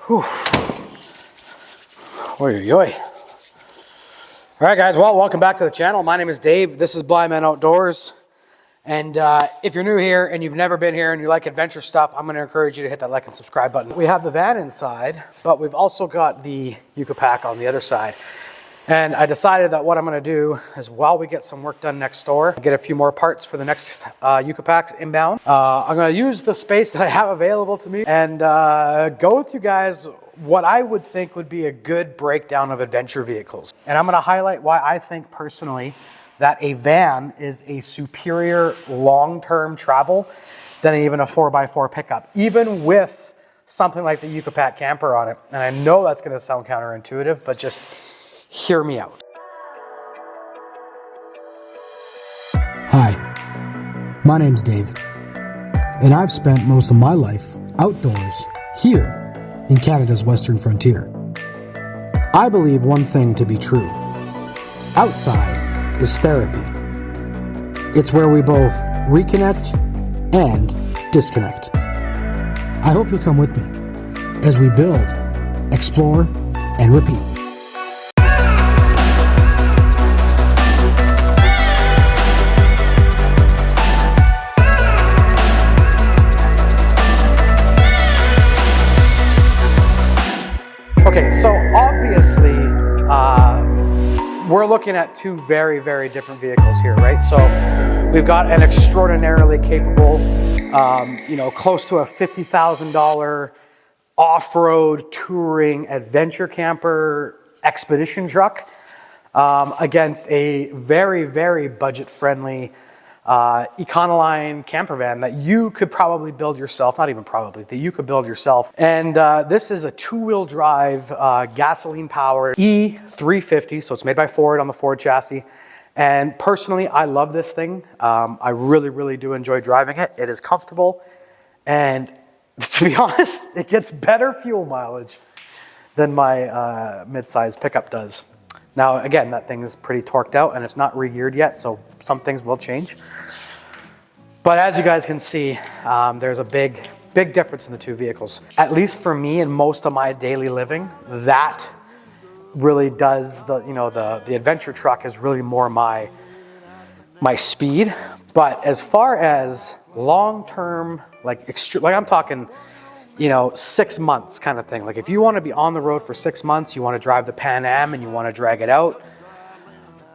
Whew. Oy, oy, oy. All right, guys. Well, welcome back to the channel. My name is Dave. This is Blind Man Outdoors. And if you're new here and you've never been here and you like adventure stuff, I'm going to encourage you to hit that like and subscribe button. We have the van inside, but we've also got the Yucca pack on the other side. And I decided that what I'm going to do is, while we get some work done next door, get a few more parts for the next Yucca packs inbound. I'm going to use the space that I have available to me and go with you guys what I would think would be a good breakdown of adventure vehicles. And I'm going to highlight why I think personally that a van is a superior long-term travel than even a 4x4 pickup, even with something like the Yucca pack camper on it. And I know that's going to sound counterintuitive, but just hear me out. Hi, my name's Dave, and I've spent most of my life outdoors here in Canada's Western frontier. I believe one thing to be true. Outside is therapy. It's where we both reconnect and disconnect. I hope you'll come with me as we build, explore, and repeat. Okay, so obviously, we're looking at two very, very different vehicles here, right? So we've got an extraordinarily capable, close to a $50,000 off-road touring adventure camper expedition truck against a very, very budget-friendly Econoline camper van that you could probably build yourself, not even probably, that you could build yourself. And this is a two-wheel drive, gasoline-powered E350, so it's made by Ford on the Ford chassis. And personally, I love this thing. I really, really do enjoy driving it. It is comfortable, and to be honest, it gets better fuel mileage than my mid-size pickup does. Now, again, that thing is pretty torqued out and it's not re-geared yet, so some things will change. But as you guys can see, there's a big difference in the two vehicles. At least for me, in most of my daily living, that really does the adventure truck is really more my speed. But as far as long-term, like I'm talking, 6 months kind of thing. Like if you want to be on the road for 6 months, you want to drive the Pan Am and you want to drag it out,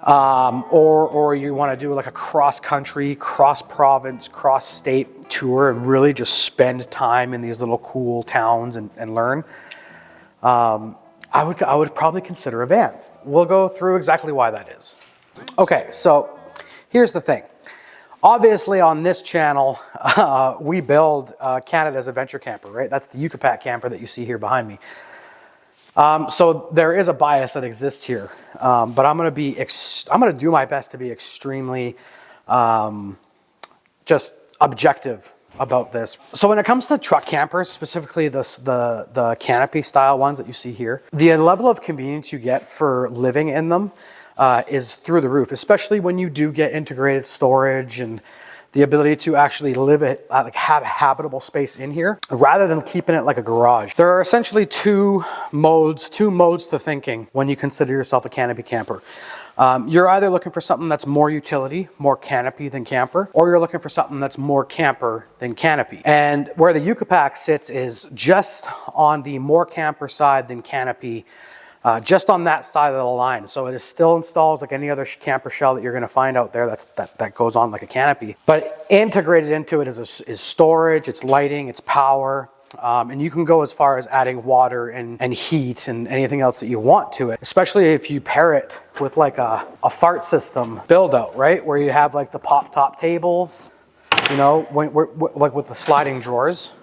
or you want to do like a cross-country, cross-province, cross-state tour and really just spend time in these little cool towns and learn, I would probably consider a van. We'll go through exactly why that is. Okay, so here's the thing. Obviously, on this channel, we build Canada's adventure camper, right? That's the Yucca pack camper that you see here behind me. So there is a bias that exists here, but I'm going to do my best to be extremely just objective about this. So when it comes to truck campers, specifically the canopy style ones that you see here, the level of convenience you get for living in them is through the roof, especially when you do get integrated storage and the ability to actually live it, like have habitable space in here, rather than keeping it like a garage. There are essentially two modes to thinking when you consider yourself a canopy camper. You're either looking for something that's more utility, more canopy than camper, or you're looking for something that's more camper than canopy. And where the Yucca pack sits is just on the more camper side than canopy, just on that side of the line. So it is still installs like any other camper shell that you're going to find out there that goes on like a canopy. But integrated into it is storage, it's lighting, it's power. And you can go as far as adding water and heat and anything else that you want to it, especially if you pair it with like a fart system build out, right? Where you have like the pop top tables, like with the sliding drawers.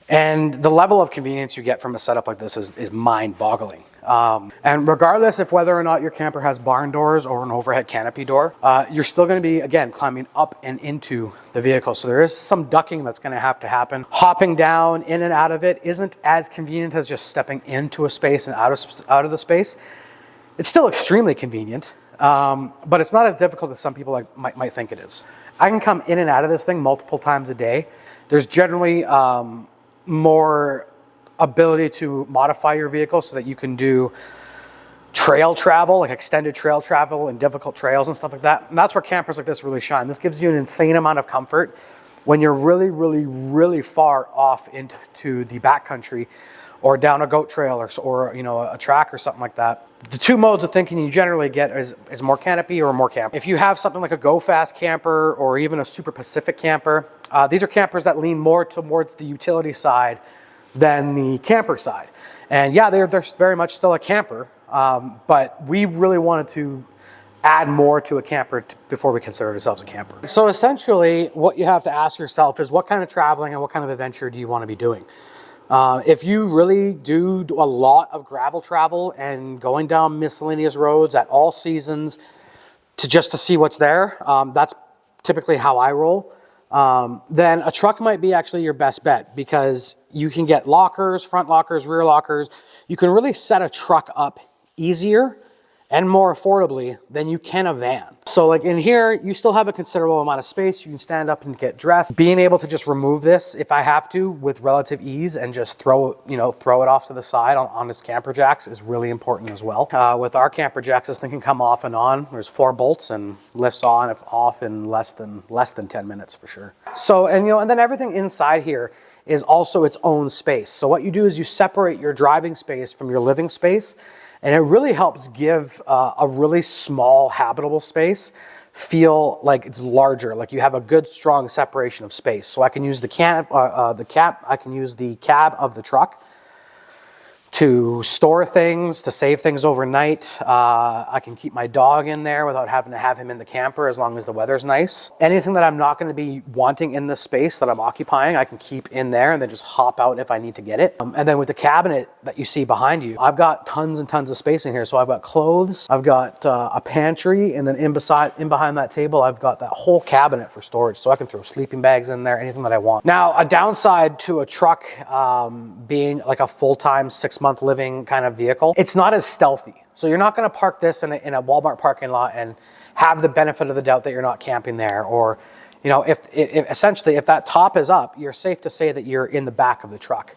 And the level of convenience you get from a setup like this is mind-boggling. And regardless of whether or not your camper has barn doors or an overhead canopy door, you're still going to be, again, climbing up and into the vehicle. So there is some ducking that's going to have to happen. Hopping down, in and out of it isn't as convenient as just stepping into a space and out of the space. It's still extremely convenient, but it's not as difficult as some people might think it is. I can come in and out of this thing multiple times a day. There's generally more ability to modify your vehicle so that you can do trail travel, like extended trail travel and difficult trails and stuff like that. And that's where campers like this really shine. This gives you an insane amount of comfort when you're really, really, really far off into the backcountry or down a goat trail or you know, a track or something like that. The two modes of thinking you generally get is more canopy or more camper. If you have something like a Go Fast camper or even a Super Pacific camper, these are campers that lean more towards the utility side than the camper side. And yeah, they're very much still a camper, but we really wanted to add more to a camper before we consider ourselves a camper. So essentially, what you have to ask yourself is what kind of traveling and what kind of adventure do you want to be doing? If you really do a lot of gravel travel and going down miscellaneous roads at all seasons just to see what's there, that's typically how I roll. Then a truck might be actually your best bet because you can get lockers, front lockers, rear lockers. You can really set a truck up easier and more affordably than you can a van. So like in here, you still have a considerable amount of space. You can stand up and get dressed. Being able to just remove this if I have to with relative ease and just throw it off to the side on its camper jacks is really important as well. With our camper jacks, this thing can come off and on. There's 4 bolts and lifts on and off in less than 10 minutes for sure. So, and then everything inside here is also its own space. So what you do is you separate your driving space from your living space. And it really helps give a really small habitable space feel like it's larger, like you have a good strong separation of space. So I can use I can use the cab of the truck to store things, to save things overnight. I can keep my dog in there without having to have him in the camper as long as the weather's nice. Anything that I'm not going to be wanting in the space that I'm occupying, I can keep in there and then just hop out if I need to get it. And then with the cabinet that you see behind you, I've got tons and tons of space in here. So I've got clothes, I've got a pantry, and then in behind that table, I've got that whole cabinet for storage. So I can throw sleeping bags in there, anything that I want. Now, a downside to a truck being like a full-time 6-month living kind of vehicle, it's not as stealthy. So you're not going to park this in a Walmart parking lot and have the benefit of the doubt that you're not camping there. Or, if essentially if that top is up, you're safe to say that you're in the back of the truck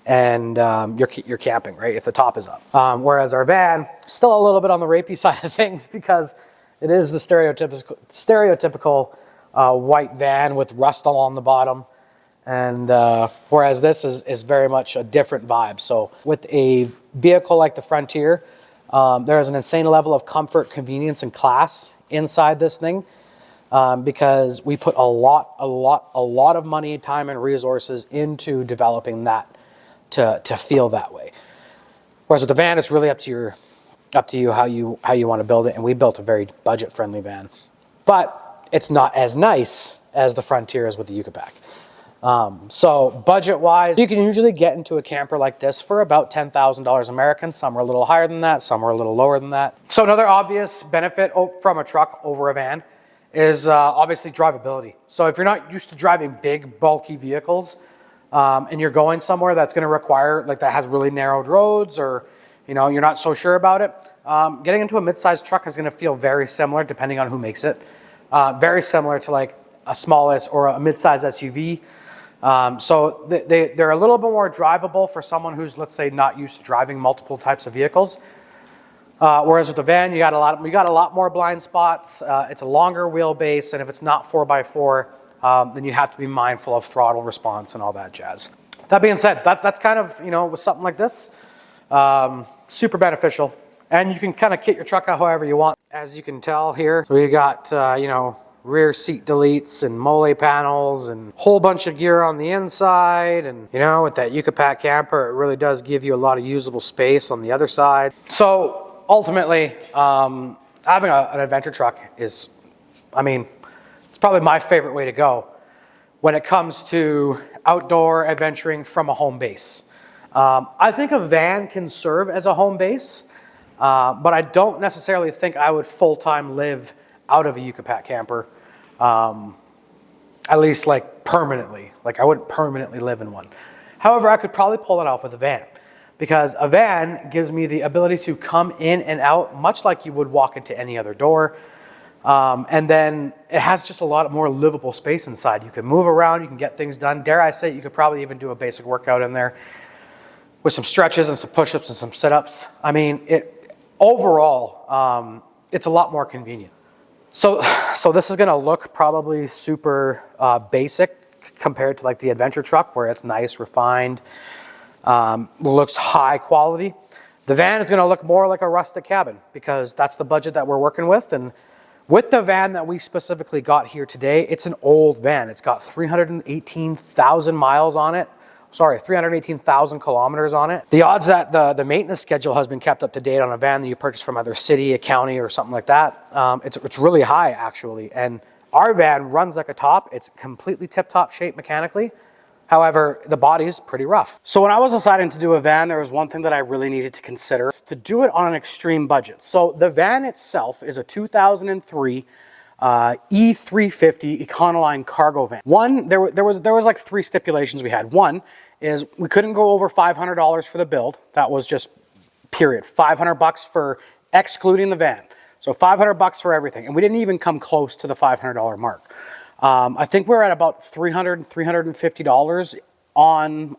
and you're camping, right? If the top is up. Whereas our van, still a little bit on the rapey side of things because it is the stereotypical white van with rust along the bottom. And whereas this is very much a different vibe. So with a vehicle like the Frontier, there is an insane level of comfort, convenience, and class inside this thing because we put a lot of money, time, and resources into developing that to feel that way. Whereas with the van, it's really up to you how you want to build it. And we built a very budget-friendly van, but it's not as nice as the Frontier is with the Yucapac. So budget-wise, you can usually get into a camper like this for about $10,000 American. Some are a little higher than that, some are a little lower than that. So another obvious benefit from a truck over a van is obviously drivability. So if you're not used to driving big, bulky vehicles, and you're going somewhere that's going to require, like that has really narrowed roads or, you're not so sure about it, getting into a mid-sized truck is going to feel very similar depending on who makes it. Very similar to like a smallest or a mid-sized SUV. So they're a little bit more drivable for someone who's, let's say, not used to driving multiple types of vehicles. Whereas with the van, you got a lot more blind spots. It's a longer wheelbase, and if it's not 4x4, then you have to be mindful of throttle response and all that jazz. That being said, that's kind of, with something like this, super beneficial. And you can kind of kit your truck out however you want. As you can tell here, we got, rear seat deletes and mole panels and a whole bunch of gear on the inside. And, with that Yucapac camper, it really does give you a lot of usable space on the other side. So ultimately, having an adventure truck is, it's probably my favorite way to go when it comes to outdoor adventuring from a home base. I think a van can serve as a home base, but I don't necessarily think I would full-time live out of a Yucapac camper, at least like permanently. Like I wouldn't permanently live in one. However, I could probably pull it off with a van because a van gives me the ability to come in and out much like you would walk into any other door. And then it has just a lot more livable space inside. You can move around, you can get things done. Dare I say, you could probably even do a basic workout in there. with some stretches and some push-ups and some sit-ups. I mean, overall, it's a lot more convenient. So this is gonna look probably super basic compared to like the adventure truck, where it's nice, refined, looks high quality. The van is gonna look more like a rustic cabin because that's the budget that we're working with. And with the van that we specifically got here today, it's an old van. It's got 318,000 miles on it. Sorry, 318,000 kilometers on it. The odds that the maintenance schedule has been kept up to date on a van that you purchase from either city, a county, or something like that, it's really high actually. And our van runs like a top. It's completely tip-top shape mechanically. However, the body is pretty rough. So when I was deciding to do a van, there was one thing that I really needed to consider, to do it on an extreme budget. So the van itself is a 2003 E350 Econoline cargo van. There was like 3 stipulations we had. One is we couldn't go over $500 for the build. That was just period. $500 for excluding the van. So $500 for everything. And we didn't even come close to the $500 mark. I think we're at about $300, $350 on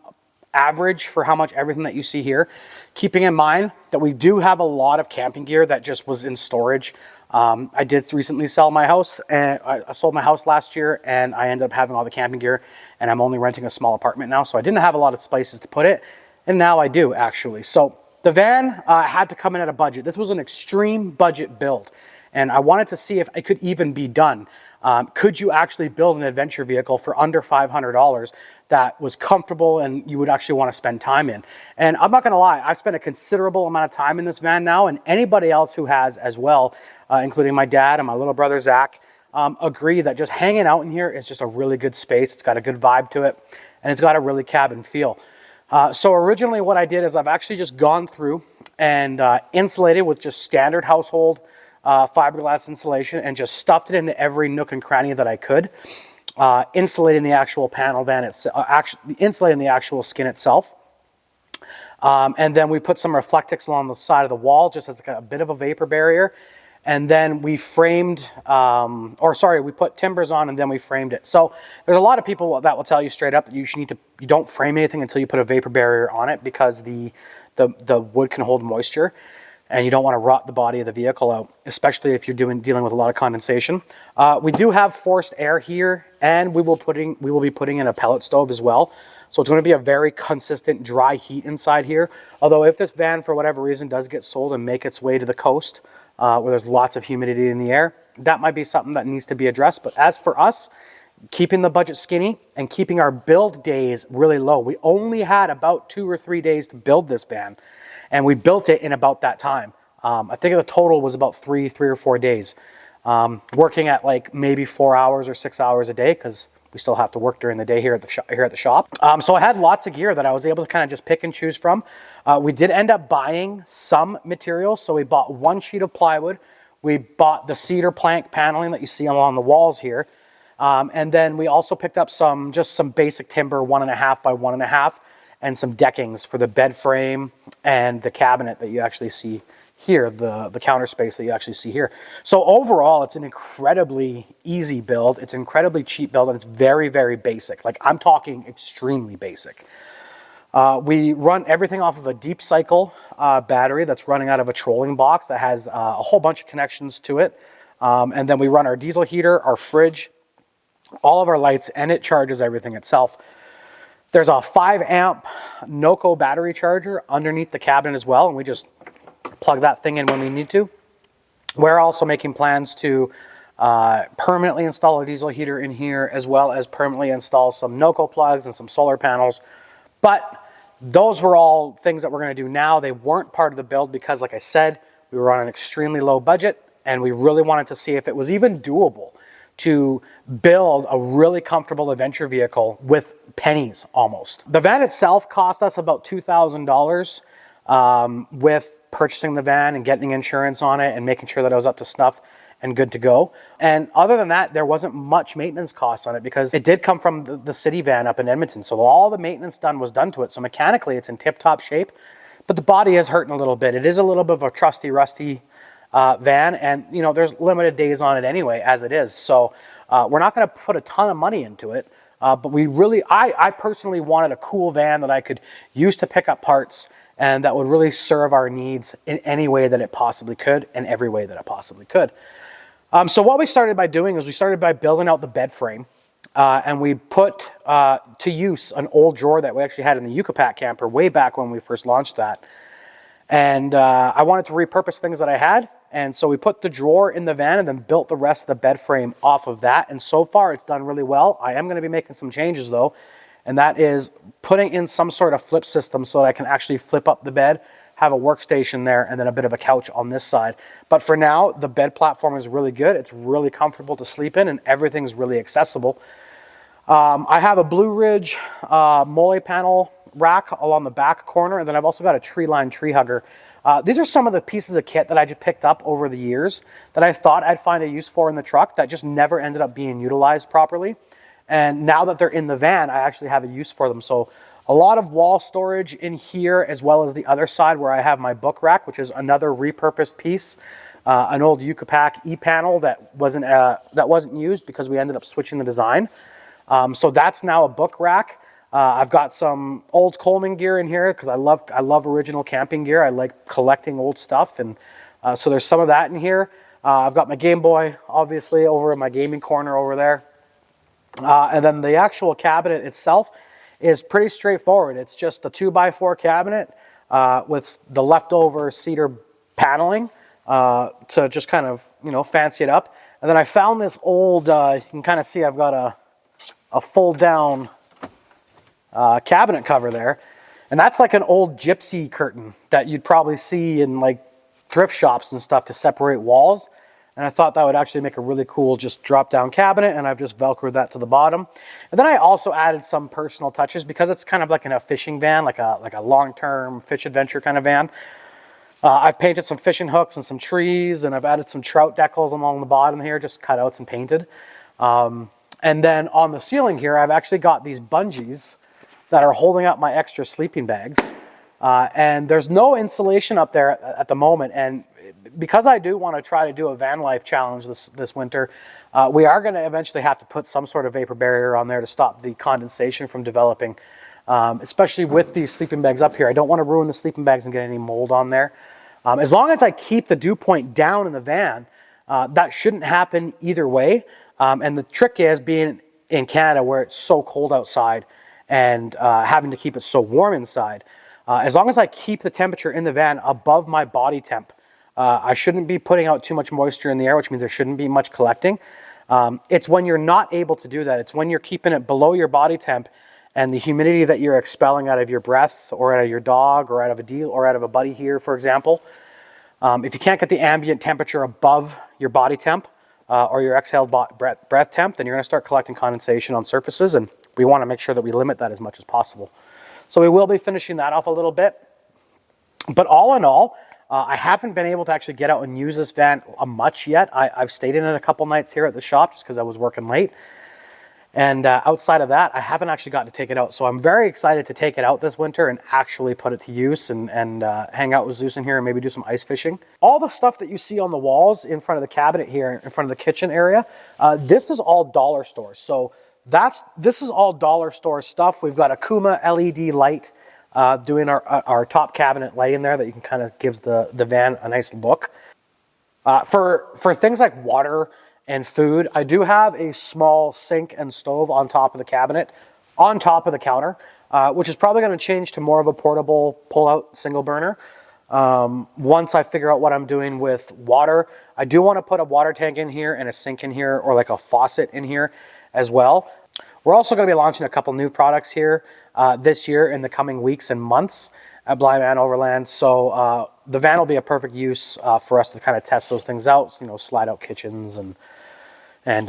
average for how much everything that you see here. Keeping in mind that we do have a lot of camping gear that just was in storage. I did recently sell my house, and I sold my house last year, and I ended up having all the camping gear, and I'm only renting a small apartment now, so I didn't have a lot of places to put it, and now I do actually. So the van had to come in at a budget. This was an extreme budget build, and I wanted to see if it could even be done. Could you actually build an adventure vehicle for under $500 that was comfortable and you would actually want to spend time in? And I'm not going to lie, I've spent a considerable amount of time in this van now, and anybody else who has as well, including my dad and my little brother Zach, agree that just hanging out in here is just a really good space. It's got a good vibe to it, and it's got a really cabin feel. So originally what I did is I've actually just gone through and insulated with just standard household fiberglass insulation and just stuffed it into every nook and cranny that I could, insulating the actual panel van itself, insulating the actual skin itself. And then we put some Reflectix along the side of the wall just as a bit of a vapor barrier. And then we framed, we put timbers on and then we framed it. So there's a lot of people that will tell you straight up that you don't frame anything until you put a vapor barrier on it because the wood can hold moisture. And you don't want to rot the body of the vehicle out, especially if you're dealing with a lot of condensation. We do have forced air here, and we will be putting in a pellet stove as well. So it's going to be a very consistent dry heat inside here. Although if this van, for whatever reason, does get sold and make its way to the coast, where there's lots of humidity in the air, that might be something that needs to be addressed. But as for us, keeping the budget skinny and keeping our build days really low, we only had about 2 or 3 days to build this van. And we built it in about that time. I think the total was about 3 or 4 days. Working at like maybe 4 hours or 6 hours a day because we still have to work during the day here at the shop. So I had lots of gear that I was able to kind of just pick and choose from. We did end up buying some materials. So we bought 1 sheet of plywood. We bought the cedar plank paneling that you see along the walls here. And then we also picked up some basic timber, 1.5 by 1.5. And some deckings for the bed frame and the cabinet that you actually see here, the counter space that you actually see here. So overall, it's an incredibly easy build. It's an incredibly cheap build, and it's very, very basic. Like, I'm talking extremely basic. We run everything off of a deep cycle battery that's running out of a trolling box that has a whole bunch of connections to it. And then we run our diesel heater, our fridge, all of our lights, and it charges everything itself. There's a 5 amp NOCO battery charger underneath the cabin as well, and we just plug that thing in when we need to. We're also making plans to permanently install a diesel heater in here, as well as permanently install some NOCO plugs and some solar panels. But those were all things that we're going to do now. They weren't part of the build because, like I said, we were on an extremely low budget, and we really wanted to see if it was even doable to build a really comfortable adventure vehicle with pennies almost. The van itself cost us about $2,000 with purchasing the van and getting insurance on it and making sure that it was up to snuff and good to go. And other than that, there wasn't much maintenance costs on it because it did come from the city van up in Edmonton. So all the maintenance was done to it. So mechanically, it's in tip-top shape, but the body is hurting a little bit. It is a little bit of a trusty, rusty van, and there's limited days on it anyway as it is. So we're not going to put a ton of money into it. But I personally wanted a cool van that I could use to pick up parts and that would really serve our needs in any way that it possibly could and every way that it possibly could. So what we started by doing is we started by building out the bed frame. And we put to use an old drawer that we actually had in the Yucapac camper way back when we first launched that. And I wanted to repurpose things that I had. And so we put the drawer in the van and then built the rest of the bed frame off of that. And so far it's done really well. I am going to be making some changes though. And that is putting in some sort of flip system so that I can actually flip up the bed, have a workstation there, and then a bit of a couch on this side. But for now, the bed platform is really good. It's really comfortable to sleep in and everything's really accessible. I have a Blue Ridge Mole panel rack along the back corner, and then I've also got a Treeline tree hugger. These are some of the pieces of kit that I just picked up over the years that I thought I'd find a use for in the truck that just never ended up being utilized properly. And now that they're in the van, I actually have a use for them. So a lot of wall storage in here, as well as the other side where I have my book rack, which is another repurposed piece. An old Yucapac e-panel that wasn't used because we ended up switching the design. So that's now a book rack. I've got some old Coleman gear in here because I love original camping gear. I like collecting old stuff, and so there's some of that in here. I've got my Game Boy, obviously, over in my gaming corner over there. And then the actual cabinet itself is pretty straightforward. It's just a 2x4 cabinet with the leftover cedar paneling to just kind of, fancy it up. And then I found this old, you can kind of see I've got a fold down cabinet cover there. And that's like an old gypsy curtain that you'd probably see in like thrift shops and stuff to separate walls. And I thought that would actually make a really cool just drop down cabinet, and I've just Velcroed that to the bottom. And then I also added some personal touches because it's kind of like in a fishing van, like a long-term fish adventure kind of van. I've painted some fishing hooks and some trees, and I've added some trout decals along the bottom here, just cutouts and painted. And then on the ceiling here, I've actually got these bungees that are holding up my extra sleeping bags. And there's no insulation up there at the moment. And because I do want to try to do a van life challenge this winter, we are going to eventually have to put some sort of vapor barrier on there to stop the condensation from developing, especially with these sleeping bags up here. I don't want to ruin the sleeping bags and get any mold on there. As long as I keep the dew point down in the van, that shouldn't happen either way. And the trick is being in Canada where it's so cold outside and having to keep it so warm inside. As long as I keep the temperature in the van above my body temp, I shouldn't be putting out too much moisture in the air, which means there shouldn't be much collecting. It's when you're not able to do that. It's when you're keeping it below your body temp and the humidity that you're expelling out of your breath or out of your dog or out of a deal or out of a buddy here, for example. If you can't get the ambient temperature above your body temp or your exhaled breath temp, then you're going to start collecting condensation on surfaces, and we want to make sure that we limit that as much as possible. So we will be finishing that off a little bit. But all in all, I haven't been able to actually get out and use this van much yet. I've stayed in it a couple nights here at the shop just because I was working late. And outside of that, I haven't actually gotten to take it out. So I'm very excited to take it out this winter and actually put it to use and hang out with Zeus in here and maybe do some ice fishing. All the stuff that you see on the walls in front of the cabinet here, in front of the kitchen area, this is all dollar stores. So this is all dollar store stuff. We've got a Kuma LED light doing our top cabinet light in there that you can kind of gives the van a nice look. For things like water and food, I do have a small sink and stove on top of the cabinet, on top of the counter, which is probably going to change to more of a portable pull-out single burner. Once I figure out what I'm doing with water, I do want to put a water tank in here and a sink in here or like a faucet in here as well. We're also going to be launching a couple new products here this year in the coming weeks and months at Blind Man Overland. So the van will be a perfect use for us to kind of test those things out, slide out kitchens and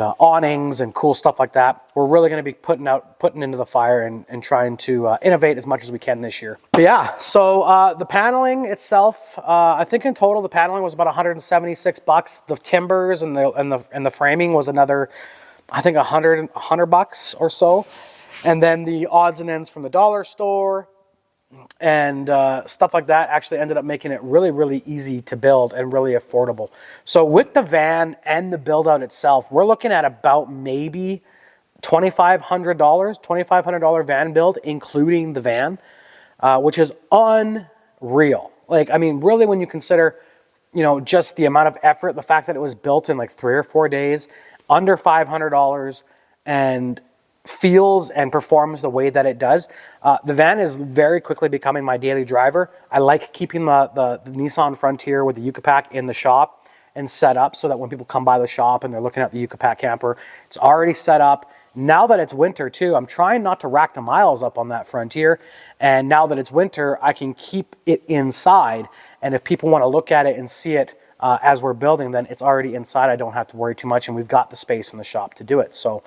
awnings and cool stuff like that. We're really going to be putting into the fire and trying to innovate as much as we can this year. But yeah, so the paneling itself, I think in total the paneling was about $176. The timbers and the framing was another, I think $100 or so. And then the odds and ends from the dollar store and stuff like that actually ended up making it really, really easy to build and really affordable. So with the van and the build out itself, we're looking at about maybe $2,500 van build, including the van, which is unreal. Like, I mean, really, when you consider, you know, just the amount of effort, the fact that it was built in like 3 or 4 days, under $500, and feels and performs the way that it does. The van is very quickly becoming my daily driver. I like keeping the Nissan Frontier with the Yucapac in the shop and set up so that when people come by the shop and they're looking at the Yucapac camper, it's already set up. Now that it's winter too, I'm trying not to rack the miles up on that Frontier. And now that it's winter, I can keep it inside. And if people want to look at it and see it as we're building, then it's already inside. I don't have to worry too much, and we've got the space in the shop to do it. So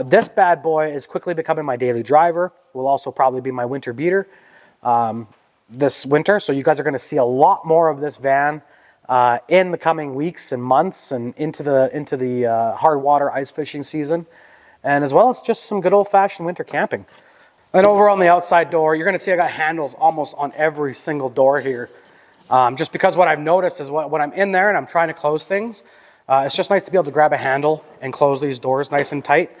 this bad boy is quickly becoming my daily driver. Will also probably be my winter beater this winter. So you guys are going to see a lot more of this van in the coming weeks and months, and into the hard water ice fishing season, and as well as just some good old-fashioned winter camping. And over on the outside door, you're going to see I got handles almost on every single door here. Just because what I've noticed is when I'm in there and I'm trying to close things, it's just nice to be able to grab a handle and close these doors nice and tight.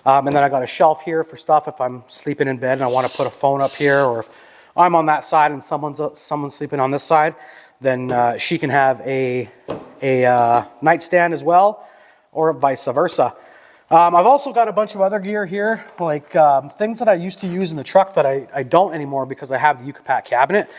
And then I got a shelf here for stuff if I'm sleeping in bed and I want to put a phone up here, or if I'm on that side and someone's sleeping on this side, then she can have a nightstand as well, or vice versa. I've also got a bunch of other gear here, like things that I used to use in the truck that I don't anymore because I have the Yucapac cabinet.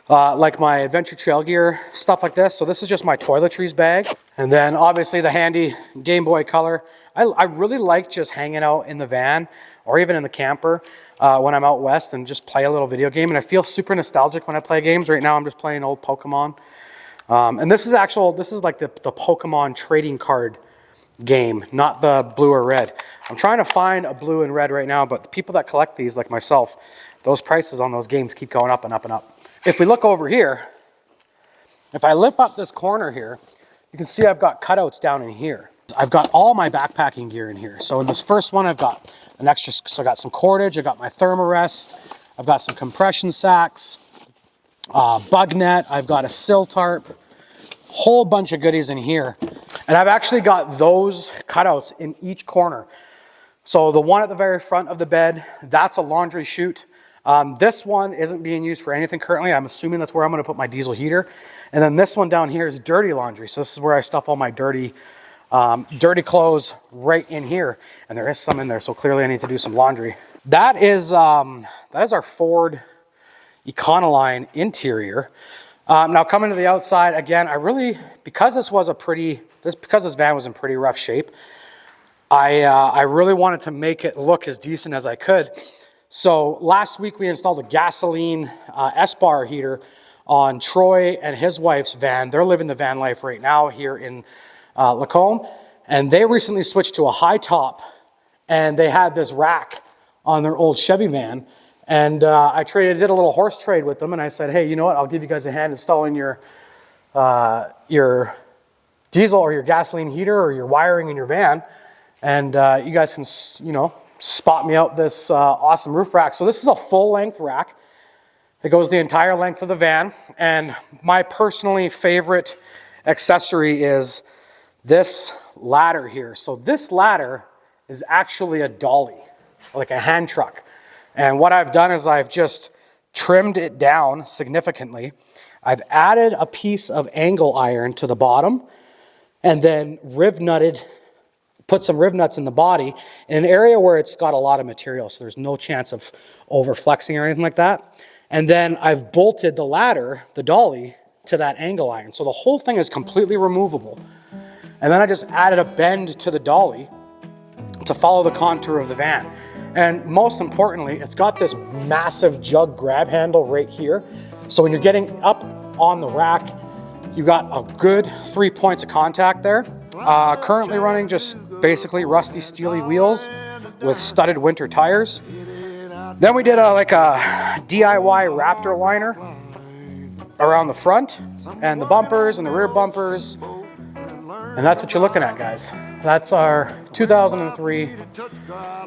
Like my adventure trail gear, stuff like this. So this is just my toiletries bag. And then obviously the handy Game Boy Color. I really like just hanging out in the van or even in the camper when I'm out west and just play a little video game. And I feel super nostalgic when I play games. Right now I'm just playing old Pokemon. And this is like the Pokemon trading card game, not the blue or red. I'm trying to find a blue and red right now, but the people that collect these, like myself, those prices on those games keep going up and up and up. If we look over here, if I lift up this corner here, you can see I've got cutouts down in here. I've got all my backpacking gear in here. So in this first one, I've got an extra, so I got some cordage, I got my thermarest, I've got some compression sacks, bug net, I've got a sill tarp, whole bunch of goodies in here. And I've actually got those cutouts in each corner. So the one at the very front of the bed, that's a laundry chute. This one isn't being used for anything currently. I'm assuming that's where I'm going to put my diesel heater. And then this one down here is dirty laundry. So this is where I stuff all my dirty clothes right in here. And there is some in there, so clearly I need to do some laundry. That is our Ford Econoline interior. Now coming to the outside, again, because this van was in pretty rough shape, I really wanted to make it look as decent as I could. So last week we installed a gasoline S-bar heater on Troy and his wife's van. They're living the van life right now here in Lacombe, and they recently switched to a high top, and they had this rack on their old Chevy van. And I did a little horse trade with them, and I said, hey, you know what? I'll give you guys a hand installing your diesel or your gasoline heater or your wiring in your van, and you guys can, spot me out this awesome roof rack. So this is a full-length rack. It goes the entire length of the van, and my personally favorite accessory is this ladder here. So this ladder is actually a dolly, like a hand truck. And what I've done is I've just trimmed it down significantly. I've added a piece of angle iron to the bottom, and then put some riv nuts in the body in an area where it's got a lot of material, so there's no chance of over flexing or anything like that. And then I've bolted the ladder, the dolly, to that angle iron. So the whole thing is completely removable. And then I just added a bend to the dolly to follow the contour of the van. And most importantly, it's got this massive jug grab handle right here. So when you're getting up on the rack, you got a good 3 points of contact there. Currently running just basically rusty steely wheels with studded winter tires. Then we did a DIY Raptor liner around the front and the bumpers and the rear bumpers. And that's what you're looking at, guys. That's our 2003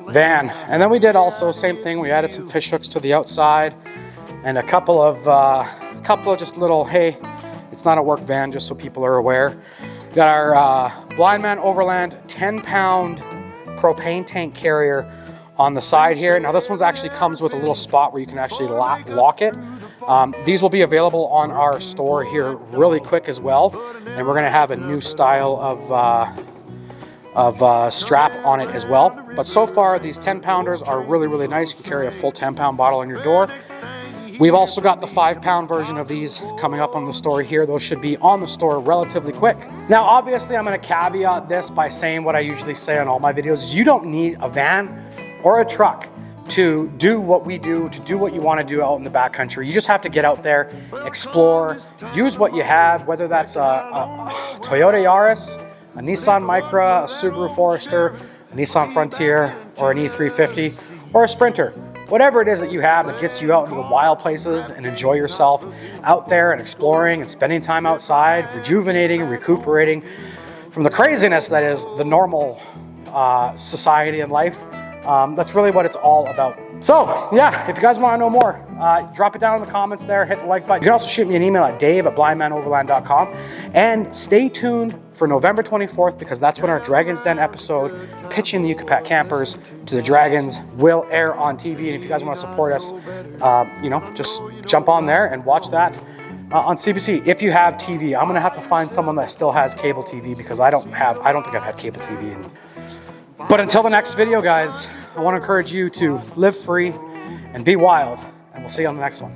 van. And then we did also same thing. We added some fish hooks to the outside and a couple of just little, hey, it's not a work van, just so people are aware. We got our Blind Man Overland 10-pound propane tank carrier on the side here. Now this one actually comes with a little spot where you can actually lock it. These will be available on our store here really quick as well. And we're gonna have a new style of strap on it as well. But so far, these 10-pounders are really, really nice. You can carry a full 10-pound bottle on your door. We've also got the 5-pound version of these coming up on the store here. Those should be on the store relatively quick. Now, obviously, I'm gonna caveat this by saying what I usually say on all my videos is you don't need a van or a truck to do what we do, to do what you wanna do out in the backcountry. You just have to get out there, explore, use what you have, whether that's a Toyota Yaris, a Nissan Micra, a Subaru Forester, a Nissan Frontier, or an E350, or a Sprinter. Whatever it is that you have that gets you out into the wild places and enjoy yourself out there and exploring and spending time outside, rejuvenating and recuperating from the craziness that is the normal society and life. That's really what it's all about. So yeah, if you guys want to know more, drop it down in the comments there, hit the like button. You can also shoot me an email at dave@blindmanoverland.com, and stay tuned for November 24th, because that's when our Dragon's Den episode pitching the Yucatan campers to the Dragons will air on TV. And if you guys want to support us, you know, just jump on there and watch that on CBC. If you have TV, I'm gonna have to find someone that still has cable TV, because I don't think I've had cable TV. But until the next video, guys, I want to encourage you to live free and be wild, and we'll see you on the next one.